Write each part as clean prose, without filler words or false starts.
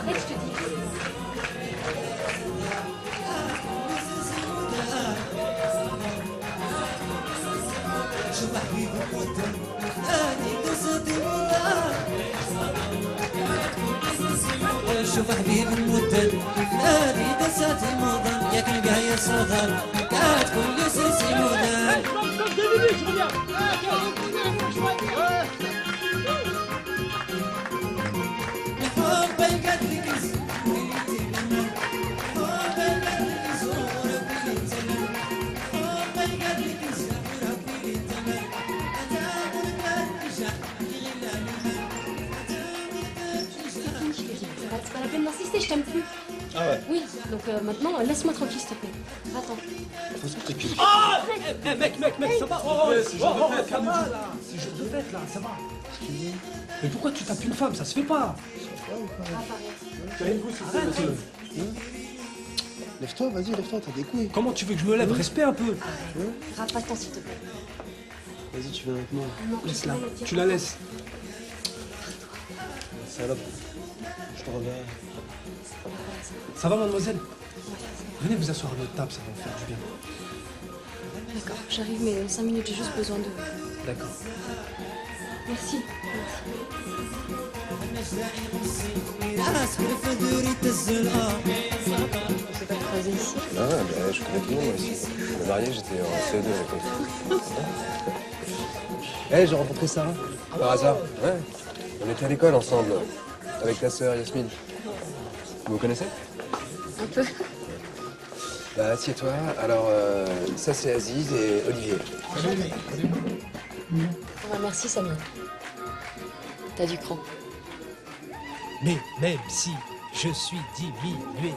Arrête, je te dis. شوف حبيبي المدن نادي دسات الموضة ياك القاية صغر قاعد كل سيسي مودان الحب يقدس C'est pas la peine d'insister, je t'aime plus. Ah ouais. Oui, donc maintenant, laisse-moi tranquille, s'il te plaît. Attends. Faut se précupérer. Ah mec, ça va. c'est jour de fête, ça va là. C'est jour de fête là, ça va. Mais pourquoi tu tapes une femme? Ça se fait pas. Lève-toi, vas-y, lève-toi, t'as des couilles. Comment tu veux que je me lève? Respect un peu. Rate pas tant, s'il te plaît. Vas-y, tu viens avec moi. Non, Laisse-la. Tu la laisses. Salope. Je te reverrai. Ça va, mademoiselle? Venez vous asseoir à notre table, ça va vous faire du bien. D'accord, j'arrive, mais 5 minutes, j'ai juste besoin de... D'accord. Merci. C'est pas creusé ici. Ah ouais, bah, je connais tout le monde ici. Je me mariais, j'étais en CE2 avec elle. J'ai rencontré Sarah. Par hasard. Ouais. On était à l'école ensemble. Avec ta sœur Yasmine. Vous vous connaissez? Un peu. Bah, assieds-toi. Alors, ça c'est Aziz et Olivier. Ouais, merci, Samir. T'as du cran. Mais même si je suis diminué,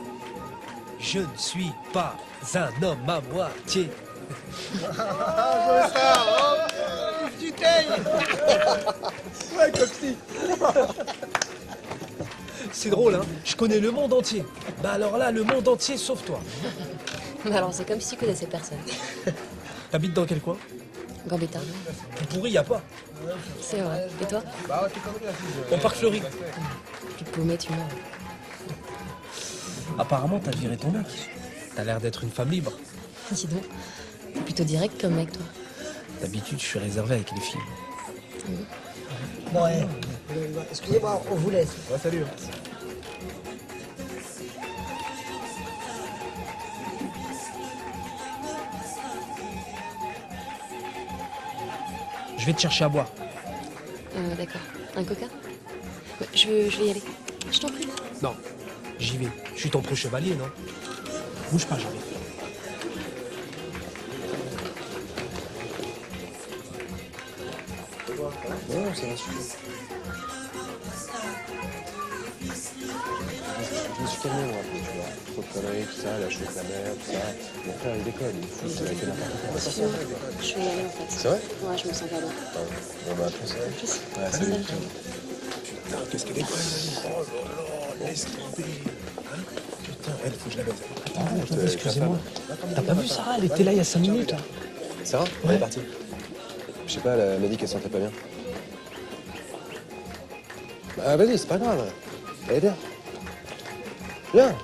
je ne suis pas un homme à moitié. Ouais, Coxy. C'est drôle, hein? Je connais le monde entier. Bah alors là, le monde entier, sauf toi. Mais alors, c'est comme si tu connaissais personne. T'habites dans quel coin? Gambetta. Plus pourri, y a pas. C'est vrai. Et toi? Au parc Fleury. Plus paumé, tu meurs. Apparemment, t'as viré ton mec. T'as l'air d'être une femme libre. Dis donc. T'es plutôt direct comme mec, toi. D'habitude, je suis réservé avec les filles. Bon, ouais. Excusez-moi, on vous laisse. Ouais, salut. Je vais te chercher à boire. D'accord. Un coca? Je vais y aller. Je t'en prie. Non, j'y vais. Je suis ton pro-chevalier, non? Bouge pas, j'y vais. Non, ça va suffire. Je me suis calmé, moi, après, tu vois. Trop de conneries, tout ça, la chute de la mer, tout ça. Mon frère, il déconne, il est fou, il a fait n'importe quoi. Excuse-moi. Je vais y aller, en fait. C'est vrai? Ouais, je me sens pas bien. Bon, bah, après, ça va. Ouais, salut. Putain, qu'est-ce qu'elle est bonne. Oh là là, laisse tomber. Putain, elle, faut que je la baise. Attends, excusez-moi. T'as pas vu Sarah? Elle était là il y a 5 minutes, là. Sarah? Elle est partie. Je sais pas, elle m'a dit qu'elle sentait pas bien. Bah, vas-y, c'est pas grave. Allez, viens. Viens.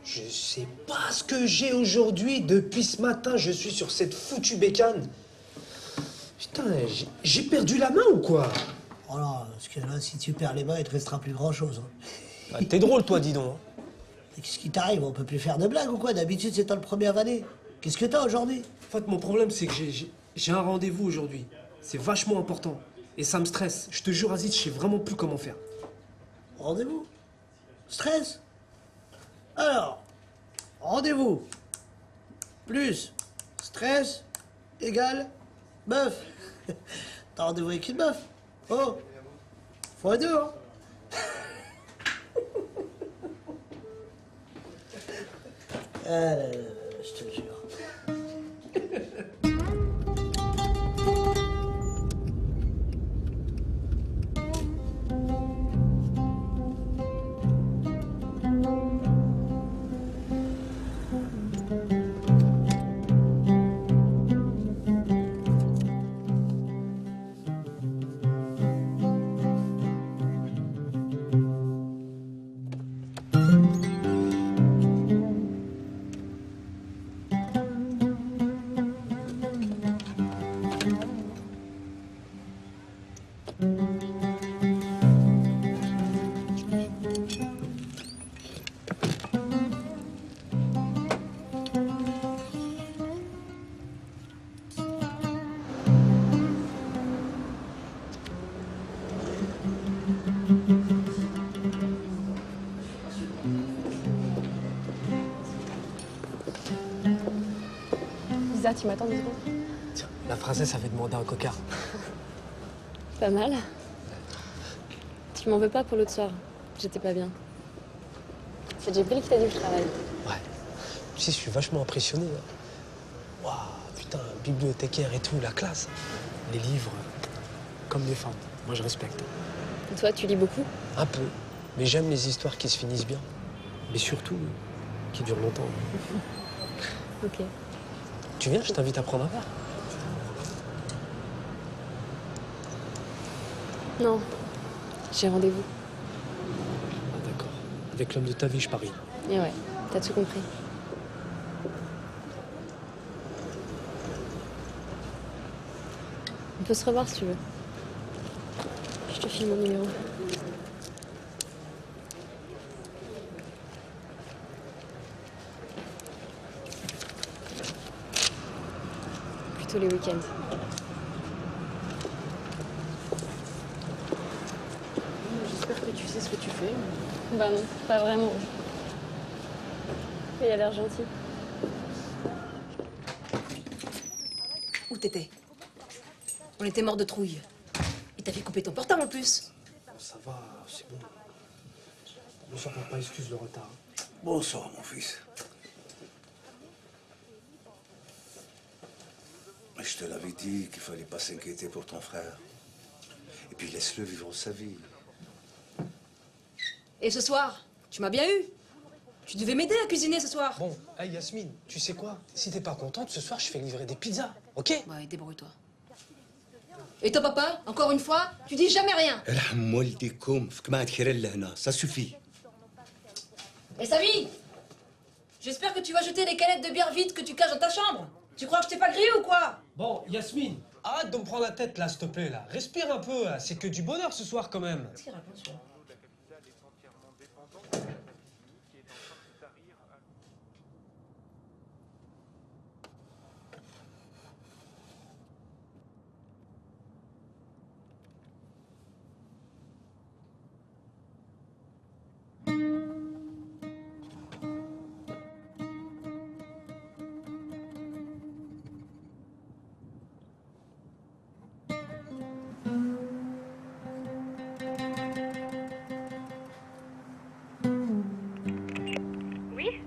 Je sais pas ce que j'ai aujourd'hui. Depuis ce matin, je suis sur cette foutue bécane. Putain, j'ai perdu la main ou quoi? Oh là, parce que là, si tu perds les mains, il te restera plus grand-chose. Ah, t'es drôle, toi, dis donc. Et qu'est-ce qui t'arrive? On peut plus faire de blagues ou quoi? D'habitude, c'est toi le premier à vanner. Qu'est-ce que t'as aujourd'hui? En fait, mon problème, c'est que j'ai un rendez-vous aujourd'hui. C'est vachement important. Et ça me stresse. Je te jure, Aziz, je sais vraiment plus comment faire. Rendez-vous? Stress? Alors, rendez-vous plus stress égale meuf. T'as rendez-vous avec une meuf? Oh, faut un deux, hein? Ah là là, je te le jure. Lisa, tu m'attends 2 secondes? Tiens, la princesse avait demandé un coca. Pas mal. Tu m'en veux pas pour l'autre soir. J'étais pas bien. C'est Djibril qui t'a dit que je travaille. Ouais. Tu sais, je suis vachement impressionné. Waouh, putain, bibliothécaire et tout, la classe. Les livres, comme des femmes. Moi, je respecte. Et toi, tu lis beaucoup? Un peu. Mais j'aime les histoires qui se finissent bien. Mais surtout, qui durent longtemps. Ok. Tu viens, je t'invite à prendre un verre. Non. J'ai rendez-vous. Ah, d'accord. Avec l'homme de ta vie, je parie. Et ouais, t'as tout compris. On peut se revoir si tu veux. Je te file mon numéro. Plutôt les week-ends. J'espère que tu sais ce que tu fais. Bah non, pas vraiment. Mais il a l'air gentil. Où t'étais? On était mort de trouille. Il t'a fait couper ton portable en plus. Ça va, c'est bon. Bonsoir, papa, excuse le retard. Bonsoir, mon fils. Je te l'avais dit qu'il fallait pas s'inquiéter pour ton frère. Et puis laisse-le vivre sa vie. Et ce soir, tu m'as bien eu. Tu devais m'aider à cuisiner ce soir. Bon, hey Yasmine, tu sais quoi? Si t'es pas contente, ce soir, je fais livrer des pizzas, ok? Ouais, débrouille-toi. Et toi, papa, encore une fois, tu dis jamais rien. Ça suffit. Et Samy, j'espère que tu vas jeter les canettes de bière vides que tu caches dans ta chambre. Tu crois que je t'ai pas grillé ou quoi? Bon, Yasmine, arrête de me prendre la tête, là, s'il te plaît, là. Respire un peu, là. C'est que du bonheur ce soir, quand même. Qu'est-ce qu'il raconte, celui-là?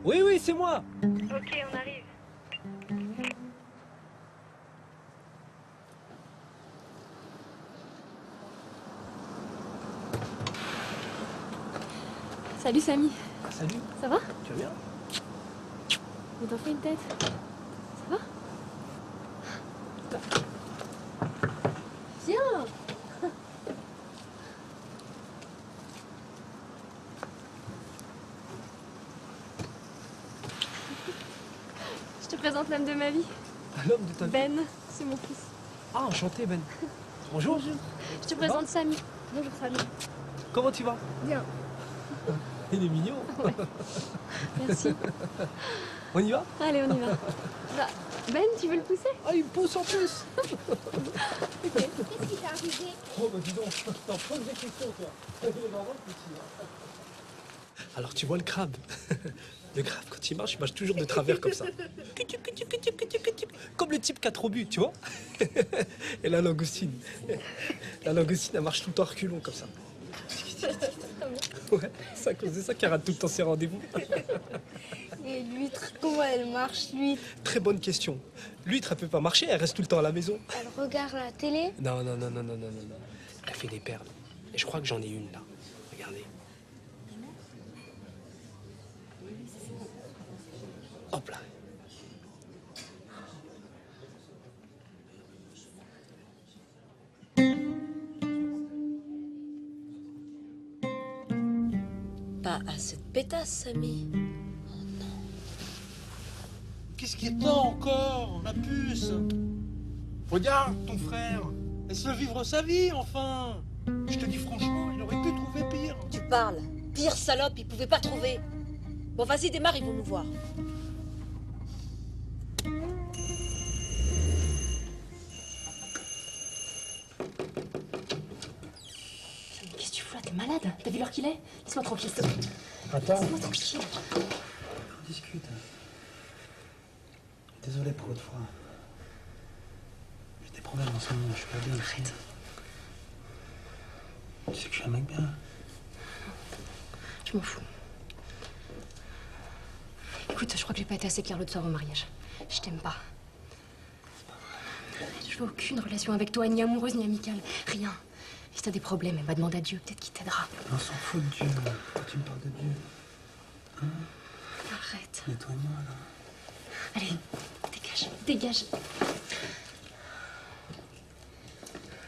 Oui, oui, c'est moi. Ok, on arrive. Salut Samy. Salut, Ça va? tu vas bien? On t'en fait une tête. Ça va? Viens. Je te présente l'homme de ma vie. L'homme de ta vie. Ben, c'est mon fils. Ah, enchanté, Ben. Bonjour. Je te présente Samy. Bonjour Samy. Comment tu vas? Bien. Il est mignon. Merci. On y va? Allez, on y va. Bah, Ben, tu veux le pousser? Ah, il me pousse en plus. Qu'est-ce qui t'est arrivé? Oh, bah dis donc, t'en poses des questions, toi. Alors, tu vois le crabe? Le crabe, quand il marche toujours de travers comme ça. Comme le type qui a trop bu, tu vois? Et la langoustine. La langoustine, elle marche tout le temps reculons comme ça. Ouais, c'est à cause de ça qu'elle rate tout le temps ses rendez-vous. Et l'huître, comment elle marche, l'huître? Très bonne question. L'huître, elle peut pas marcher, elle reste tout le temps à la maison. Elle regarde la télé? Non. Elle fait des perles. Et je crois que j'en ai une là. Regardez. Hop là. Pas à cette pétasse, Samy. Qu'est-ce qui est temps encore, ma puce? Regarde ton frère, Laisse-le vivre sa vie, enfin. Je te dis franchement, il aurait pu trouver pire. Tu parles. Pire salope, il pouvait pas trouver. Bon, vas-y, démarre, ils vont nous voir. Qu'est-ce que tu fous là? T'es malade? T'as vu l'heure qu'il est? Laisse-moi tranquille, s'il te plaît. Attends, Laisse-moi tranquille. on discute. Désolé pour l'autre fois. J'ai des problèmes en ce moment, je suis pas bien. Arrête. Tu sais que je suis un mec bien. Je m'en fous. Écoute, je crois que j'ai pas été assez claire l'autre soir au mariage. Je t'aime pas. Je veux aucune relation avec toi, ni amoureuse, ni amicale. Rien. Si t'as des problèmes, bah demande à Dieu, peut-être qu'il t'aidera. On s'en fout de Dieu. Pourquoi tu me parles de Dieu? Arrête. Nettoie-moi, là. Allez, dégage, dégage.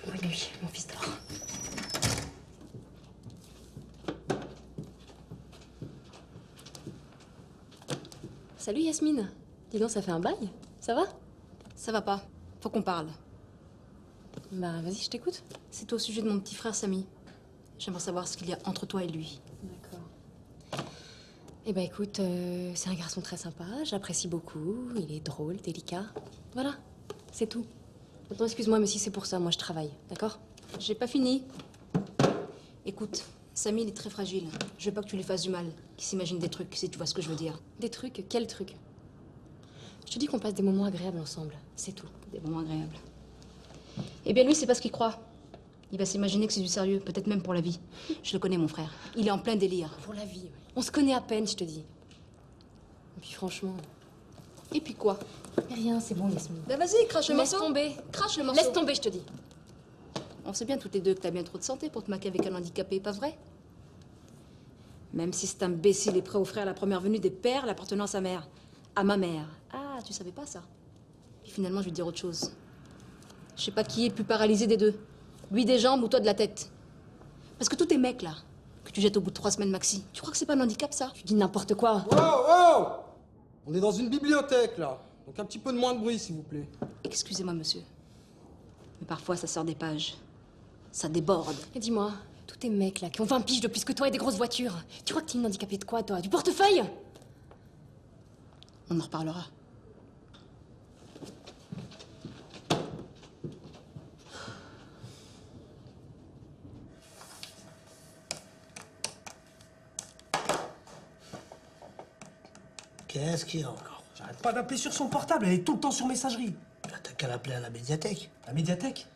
Bonne nuit, mon fils d'or. Salut Yasmine. Dis donc, ça fait un bail. Ça va? Ça va pas. Faut qu'on parle. Bah vas-y, je t'écoute. C'est au sujet de mon petit frère Samy. J'aimerais savoir ce qu'il y a entre toi et lui. D'accord. Eh ben écoute, c'est un garçon très sympa, j'apprécie beaucoup, il est drôle, délicat. Voilà, c'est tout. Maintenant, excuse-moi, mais si c'est pour ça, moi je travaille, d'accord? J'ai pas fini. Écoute, Samy, il est très fragile. Je veux pas que tu lui fasses du mal, qu'il s'imagine des trucs, si tu vois ce que je veux dire. Des trucs? Quels trucs? Je te dis qu'on passe des moments agréables ensemble, c'est tout. Des moments agréables. Eh bien lui, c'est pas ce qu'il croit. Il va s'imaginer que c'est du sérieux, peut-être même pour la vie. Je le connais, mon frère. Il est en plein délire. Pour la vie, ouais. On se connaît à peine, je te dis. Et puis franchement... Et puis quoi? Rien, c'est bon, Yasmine. Ben vas-y, crache le Laisse morceau. tomber. Crache le morceau. Laisse tomber, je te dis. On sait bien toutes les deux que t'as bien trop de santé pour te maquer avec un handicapé, pas vrai? Même si cet imbécile est prêt à offrir à la première venue des perles appartenant à sa mère. À ma mère. Ah, tu savais pas ça? Puis finalement, je vais te dire autre chose. Je sais pas qui est plus paralysé des deux. Lui des jambes ou toi de la tête. Parce que tous tes mecs, là, que tu jettes au bout de 3 semaines maxi, tu crois que c'est pas un handicap, ça? Tu dis n'importe quoi. Oh, oh! On est dans une bibliothèque, là. Donc un petit peu de moins de bruit, s'il vous plaît. Excusez-moi, monsieur. Mais parfois, ça sort des pages. Ça déborde. Et dis-moi, tous tes mecs là qui ont 20 piges de plus que toi et des grosses voitures, tu crois que t'es une handicapée de quoi, toi? Du portefeuille? On en reparlera. Qu'est-ce qu'il y a encore? J'arrête pas d'appeler sur son portable, elle est tout le temps sur messagerie. T'as qu'à l'appeler à la médiathèque. La médiathèque?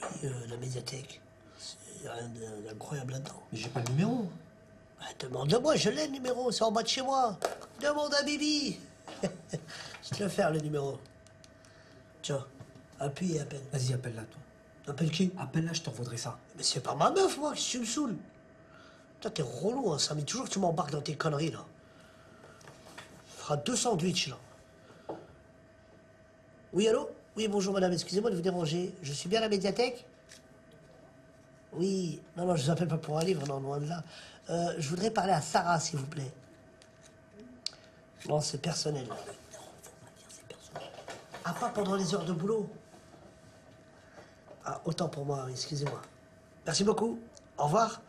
Oui, la médiathèque. Il rien d'incroyable là-dedans. Mais j'ai pas le numéro. Bah, demande-moi, je l'ai le numéro, c'est en bas de chez moi. Demande à Bibi. Je te le faire le numéro. Tiens, appuie et appelle. Vas-y, appelle-la, toi. Appelle qui? Appelle-la, je t'en vaudrai ça. Mais c'est pas ma meuf, moi, qui tu me saoules. Toi, t'es relou, hein, Samy. Toujours que tu m'embarques dans tes conneries, là. Tu feras 2 sandwichs, là. Oui, allô? Oui, bonjour, madame. Excusez-moi de vous déranger. Je suis bien à la médiathèque? Oui. Non, non, je vous appelle pas pour un livre, non, loin de là. Je voudrais parler à Sarah, s'il vous plaît. Non, c'est personnel. Ah, pas pendant les heures de boulot? Ah, autant pour moi, oui, excusez-moi. Merci beaucoup. Au revoir.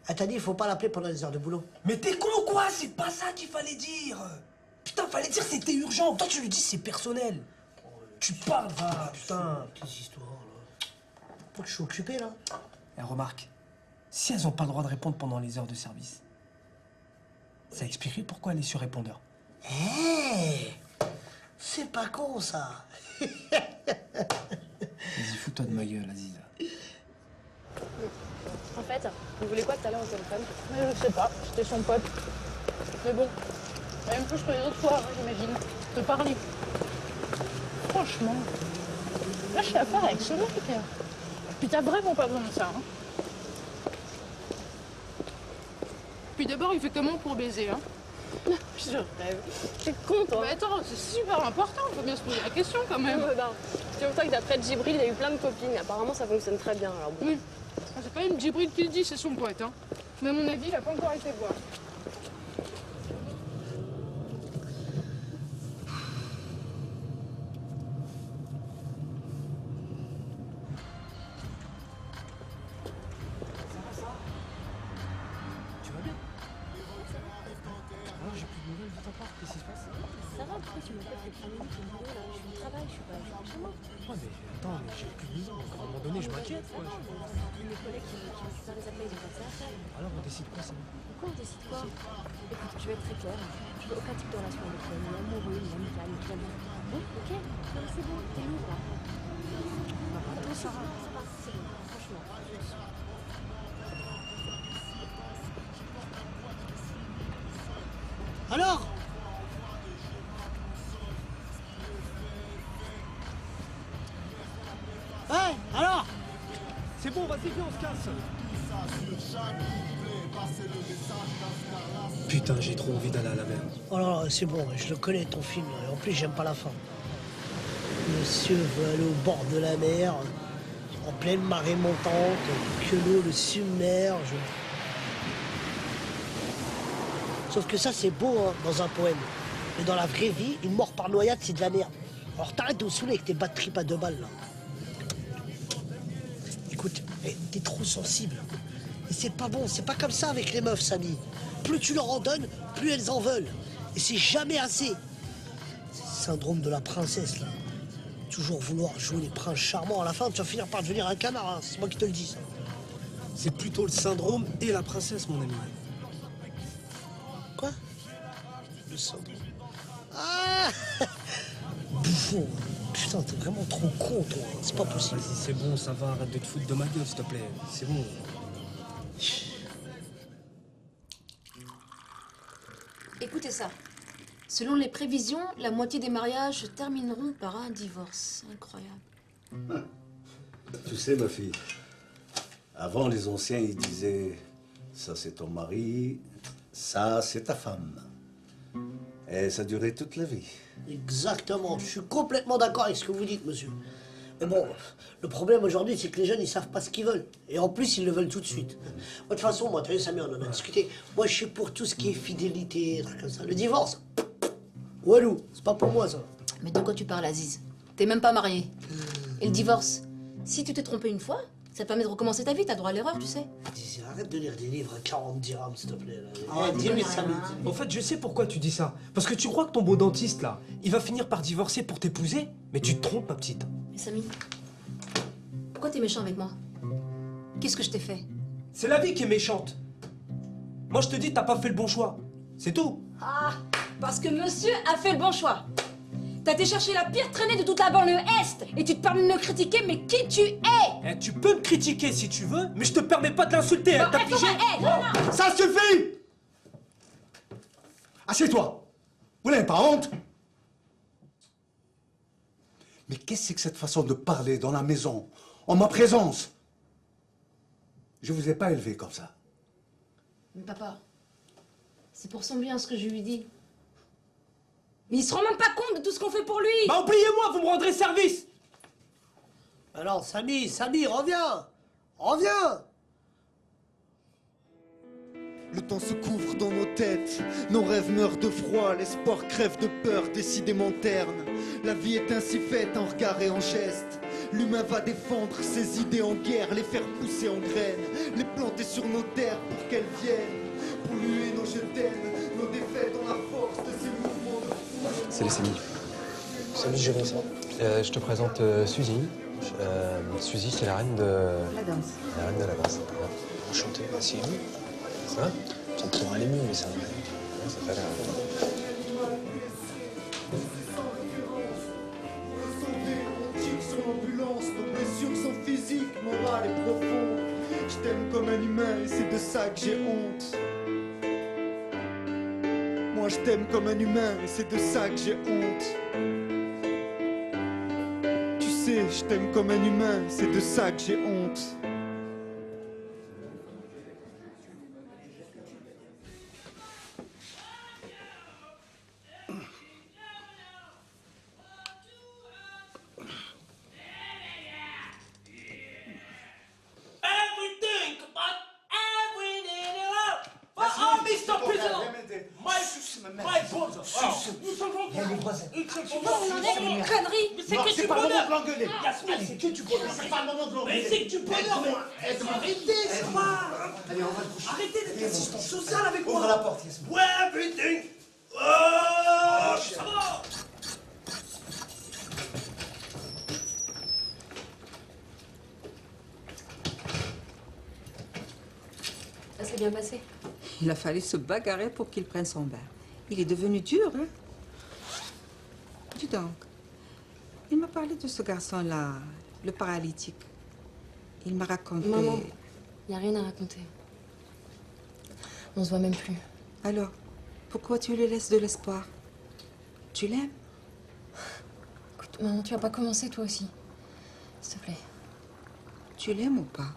Elle t'a dit, il faut pas l'appeler pendant les heures de boulot. Mais t'es con ou quoi? C'est pas ça qu'il fallait dire. Putain, fallait dire c'était urgent. Toi, tu lui dis c'est personnel. Tu parles, va, putain. Quelle histoire, là? Faut que je suis occupé, là. Et remarque, si elles ont pas le droit de répondre pendant les heures de service, ça expliquerait pourquoi elle est sur répondeur. Hé! C'est pas con, ça. Vas-y, fous-toi de ma gueule, Aziz. En fait, vous voulez quoi tout à l'heure au téléphone? Mais je sais pas, j'étais son pote. Mais bon, la même chose que les autres fois, hein, j'imagine. De parler. Franchement, là je suis à faire avec ce mec. Puis t'as vraiment pas besoin de ça. Hein. Puis d'abord, il fait comment pour baiser, hein? Je rêve. T'es con, toi. Mais attends, c'est super important, faut bien se poser la question quand même. Ouais, ben, figure-toi que d'après Djibril, il a eu plein de copines. Apparemment, ça fonctionne très bien. Alors bon. Oui. Ah, c'est pas une Djibril qui le dit, c'est son pote. Hein. Mais à mon avis, il a pas encore été voir. fait 3 minutes, au boulot, là. Je suis au travail, je suis pas chez moi. Ouais, mais attends, mais j'ai plus de maison. Donc, à un moment donné, je m'inquiète, quoi. Mes collègues qui récupèrent les appels, ils ont pas ça à faire. Alors, on décide quoi, ça? Pourquoi on décide quoi? Écoute, je vais être très claire. Je veux aucun type de relation avec toi, ni amoureux, ni amical, ni jamais. Bon, ok. Non, mais c'est bon, t'es lourd, là. Toi, ça va, c'est bon, franchement. Alors? Ouais, alors? C'est bon, vas-y, viens, on se casse. Putain, j'ai trop envie d'aller à la mer. Oh là là, c'est bon, je le connais ton film, là, et en plus j'aime pas la fin. Monsieur veut aller au bord de la mer, en pleine marée montante, que l'eau le submerge. Sauf que ça c'est beau hein, dans un poème. Mais dans la vraie vie, une mort par noyade c'est de la merde. Alors t'arrêtes de me saouler avec tes bad trips à 2 balles là. Écoute, t'es trop sensible. Et c'est pas bon, c'est pas comme ça avec les meufs, Samy. Plus tu leur en donnes, plus elles en veulent. Et c'est jamais assez. C'est le syndrome de la princesse, là. Toujours vouloir jouer les princes charmants. À la fin, tu vas finir par devenir un canard, hein. C'est moi qui te le dis, ça. C'est plutôt le syndrome et la princesse, mon ami. Quoi? Le syndrome. Ah Bouffon. Putain, t'es vraiment trop con, toi. C'est pas possible. Vas-y, c'est bon, ça va. Arrête de te foutre de ma gueule, s'il te plaît. C'est bon. Écoutez ça. Selon les prévisions, la moitié des mariages se termineront par un divorce. Incroyable. Tu sais, ma fille, avant les anciens, ils disaient ça c'est ton mari, ça c'est ta femme. Et ça durait toute la vie. Exactement. Je suis complètement d'accord avec ce que vous dites, monsieur. Mais bon, le problème aujourd'hui, c'est que les jeunes, ils savent pas ce qu'ils veulent. Et en plus, ils le veulent tout de suite. Moi, de toute façon, moi, tu vois, Samy, on en a discuté. Moi, je suis pour tout ce qui est fidélité, trucs comme ça. Le divorce, walou, c'est pas pour moi, ça. Mais de quoi tu parles, Aziz? T'es même pas marié. Et le divorce? Si tu t'es trompé une fois, ça te permet de recommencer ta vie, t'as droit à l'erreur, tu sais. Arrête de lire des livres à 40 dirhams, s'il te plaît. Dis-lui, Samy. En fait, je sais pourquoi tu dis ça. Parce que tu crois que ton beau dentiste, là, il va finir par divorcer pour t'épouser? Mais tu te trompes, ma petite. Mais Samy, pourquoi t'es méchant avec moi? Qu'est-ce que je t'ai fait? C'est la vie qui est méchante. Moi, je te dis, t'as pas fait le bon choix. C'est tout. Ah, parce que monsieur a fait le bon choix. T'as été chercher la pire traînée de toute la banlieue Est et tu te permets de me critiquer, mais qui tu es? Eh, tu peux me critiquer si tu veux, mais je te permets pas de l'insulter, hein, t'as pigé? Non. Ça suffit! Assieds-toi! Vous n'avez pas honte? Mais qu'est-ce que c'est que cette façon de parler dans la maison, en ma présence? Je vous ai pas élevé comme ça. Mais papa, c'est pour son bien ce que je lui dis. Mais il se rend même pas compte de tout ce qu'on fait pour lui. Bah oubliez-moi, vous me rendrez service. Alors, Samy, reviens! Reviens! Le temps se couvre dans nos têtes, nos rêves meurent de froid, l'espoir crève de peur, décidément terne. La vie est ainsi faite en regard et en geste. L'humain va défendre ses idées en guerre, les faire pousser en graines, les planter sur nos terres pour qu'elles viennent polluer nos je t'aime, nos défaites ont la force de ces mouvements de foule. Salut Samy. Salut Jérémy. Je te présente Suzy. Suzy, c'est la reine de... La danse. La reine de la danse. Enchanté, merci. Ça va? Ça pourrait aller mieux, mais ça... Ouais, ça fait l'air. Sur l'ambulance, nos blessures sont physiques, morales et profondes. Je t'aime comme un humain et c'est de ça que j'ai honte. Moi je t'aime comme un humain et c'est de ça que j'ai honte. Tu sais, je t'aime comme un humain et c'est de ça que j'ai honte. Une connerie. Mais c'est que tu bonheur. l'engueuler. Yasmine, c'est que tu bonheur. C'est pas le moment de l'engueuler. Mais c'est que tu bonheur. Arrêtez, c'est pas. Allez, on va te coucher. Arrêtez d'être assistant social avec moi. Ouvre la porte, Yasmine. Ouais, everything. Oh, ça va. Ça s'est bien passé. Il a fallu se bagarrer pour qu'il prenne son bain. Il est devenu dur, hein? Dis donc, il m'a parlé de ce garçon-là, le paralytique. Il m'a raconté... Maman, il n'y a rien à raconter. On se voit même plus. Alors, pourquoi tu lui laisses de l'espoir? Tu l'aimes? Écoute, maman, tu vas pas commencer toi aussi. S'il te plaît. Tu l'aimes ou pas?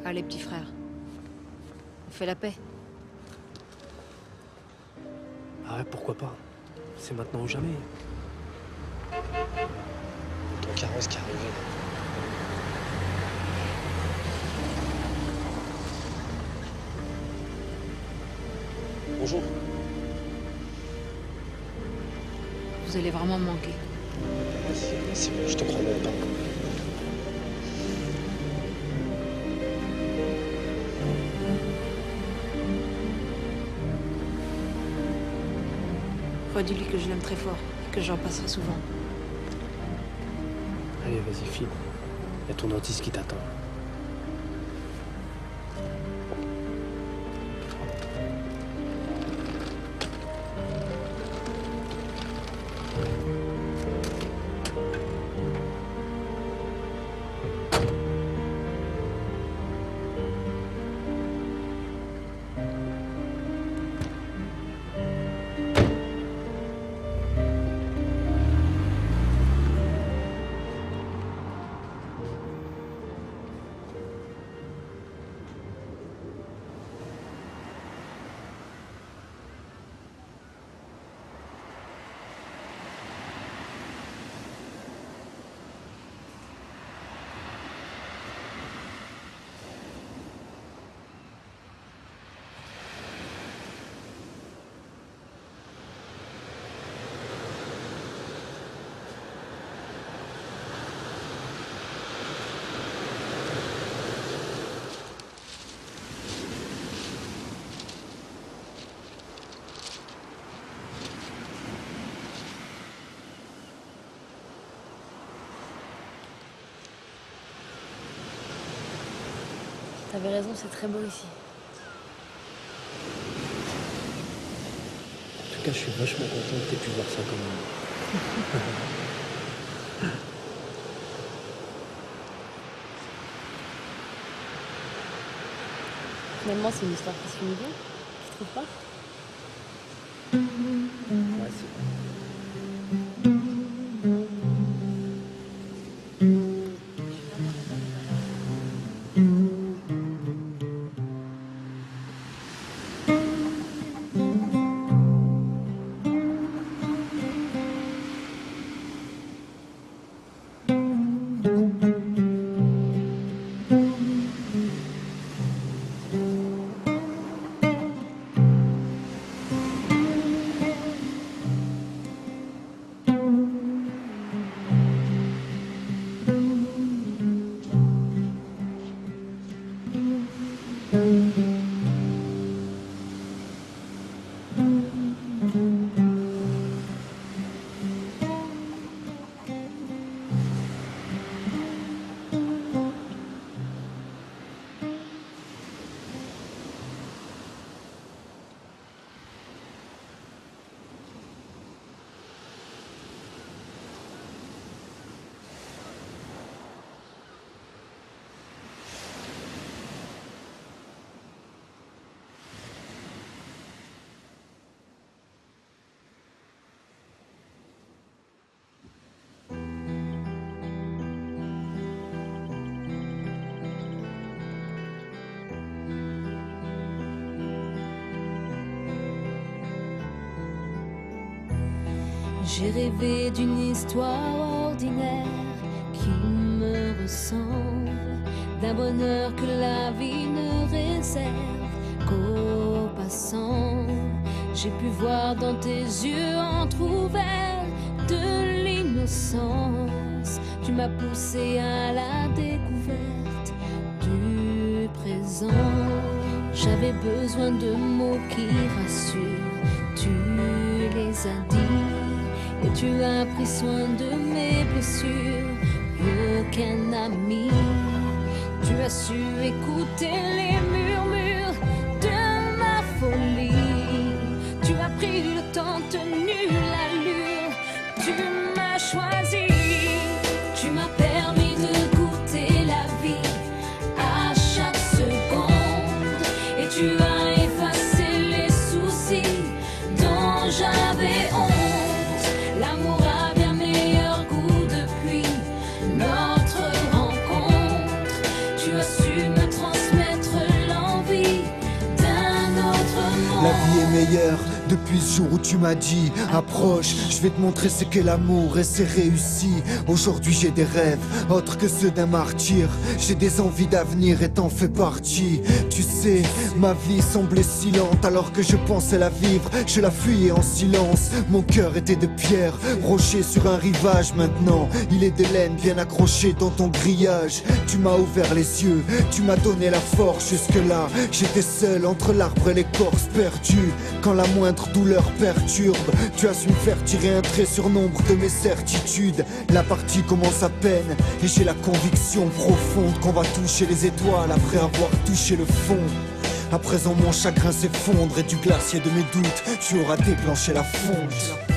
Allez, petit frère. On fait la paix. Ah ouais, pourquoi pas? C'est maintenant ou jamais. Ton carrosse qui est arrivé. Bonjour. Vous allez vraiment me manquer. C'est bon, je te crois même pas. Redis-lui que je l'aime très fort et que j'en passerai souvent. Allez, vas-y, file. Il y a ton dentiste qui t'attend. T'avais raison, c'est très beau ici. En tout cas, je suis vachement content que t'aies pu voir ça comme moi. Finalement, c'est une histoire qui se finit bien. Tu trouves pas? Ouais, c'est vrai. J'ai rêvé d'une histoire ordinaire qui me ressemble, d'un bonheur que la vie ne réserve qu'aux passants. J'ai pu voir dans tes yeux entr'ouverts de l'innocence. Tu m'as poussé à la découverte du présent. J'avais besoin de mots qui rassurent, tu les as dit, et tu as pris soin de mes blessures, mieux qu'un ami. Tu as su écouter les murmures de ma folie. Tu as pris le temps, tenu l'allure, tu m'as choisi. Tu m'as permis de goûter la vie à chaque seconde, et tu as effacé les soucis dont j'avais honte. L'amour a bien meilleur goût depuis notre rencontre. Tu as su me transmettre l'envie d'un autre monde. La vie est meilleure depuis ce jour où tu m'as dit approche, je vais te montrer ce qu'est l'amour et c'est réussi. Aujourd'hui j'ai des rêves autres que ceux d'un martyr. J'ai des envies d'avenir et t'en fais partie. Tu sais, ma vie semblait si lente alors que je pensais la vivre. Je la fuyais en silence, mon cœur était de pierre, rocher sur un rivage. Maintenant il est de laine bien accroché dans ton grillage. Tu m'as ouvert les yeux, tu m'as donné la force. Jusque là j'étais seul entre l'arbre et l'écorce perdue. Quand la moindre douleur perturbe, tu as su me faire tirer un trait sur nombre de mes certitudes. La partie commence à peine et j'ai la conviction profonde qu'on va toucher les étoiles après avoir touché le fond. À présent mon chagrin s'effondre et du glacier de mes doutes tu auras déclenché la fonte.